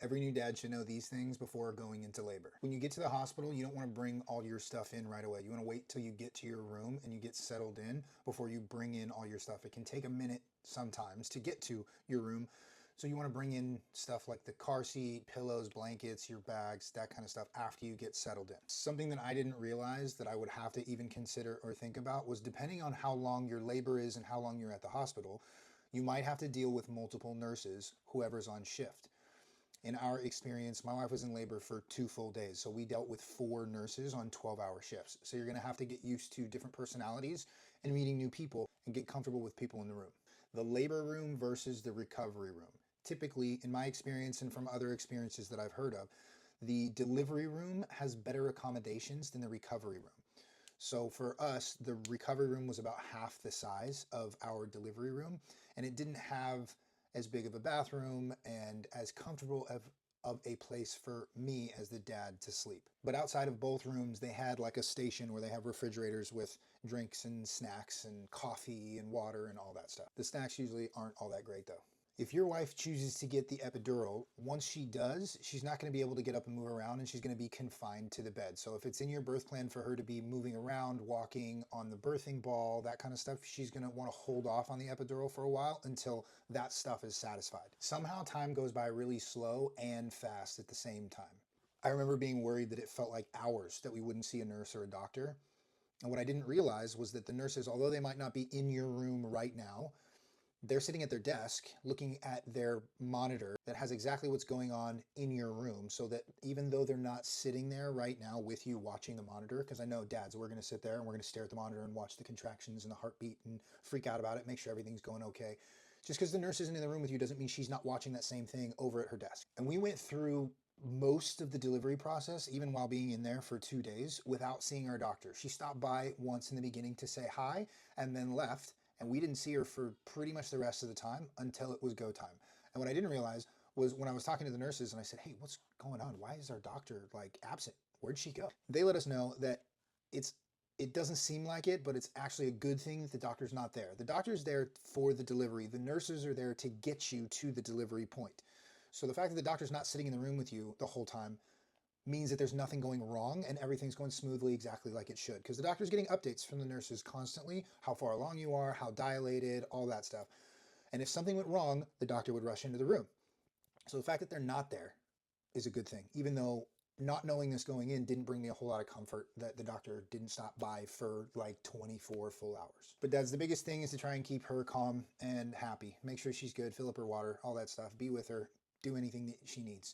Every new dad should know these things before going into labor. When you get to the hospital, you don't want to bring all your stuff in right away. You want to wait till you get to your room and you get settled in before you bring in all your stuff. It can take a minute sometimes to get to your room. So you want to bring in stuff like the car seat, pillows, blankets, your bags, that kind of stuff after you get settled in. Something that I didn't realize that I would have to even consider or think about was, depending on how long your labor is and how long you're at the hospital, you might have to deal with multiple nurses, whoever's on shift. In our experience, my wife was in labor for 2 full days, so we dealt with 4 nurses on 12-hour shifts. So you're gonna have to get used to different personalities and meeting new people and get comfortable with people in the room. The labor room versus the recovery room. Typically, in my experience and from other experiences that I've heard of, the delivery room has better accommodations than the recovery room. So for us, the recovery room was about half the size of our delivery room, and it didn't have as big of a bathroom and as comfortable of a place for me as the dad to sleep. But outside of both rooms, they had like a station where they have refrigerators with drinks and snacks and coffee and water and all that stuff. The snacks usually aren't all that great though. If your wife chooses to get the epidural, once she does, she's not going to be able to get up and move around, and she's going to be confined to the bed. So if it's in your birth plan for her to be moving around, walking on the birthing ball, that kind of stuff, she's going to want to hold off on the epidural for a while until that stuff is satisfied. Somehow time goes by really slow and fast at the same time. I remember being worried that it felt like hours that we wouldn't see a nurse or a doctor. And what I didn't realize was that the nurses, although they might not be in your room right now, they're sitting at their desk looking at their monitor that has exactly what's going on in your room, so that even though they're not sitting there right now with you watching the monitor, because I know dads, we're going to sit there and we're going to stare at the monitor and watch the contractions and the heartbeat and freak out about it, make sure everything's going okay. Just because the nurse isn't in the room with you doesn't mean she's not watching that same thing over at her desk. And we went through most of the delivery process, even while being in there for 2 days, without seeing our doctor. She stopped by once in the beginning to say hi and then left. And we didn't see her for pretty much the rest of the time until it was go time. And what I didn't realize was, when I was talking to the nurses and I said, hey, what's going on? Why is our doctor like absent? Where'd she go? They let us know that it doesn't seem like it, but it's actually a good thing that the doctor's not there. The doctor's there for the delivery. The nurses are there to get you to the delivery point. So the fact that the doctor's not sitting in the room with you the whole time means that there's nothing going wrong and everything's going smoothly exactly like it should, because the doctor's getting updates from the nurses constantly, how far along you are, how dilated, all that stuff. And if something went wrong, the doctor would rush into the room. So the fact that they're not there is a good thing, even though not knowing this going in didn't bring me a whole lot of comfort that the doctor didn't stop by for like 24 full hours. But that's the biggest thing, is to try and keep her calm and happy. Make sure she's good, fill up her water, all that stuff, be with her, do anything that she needs.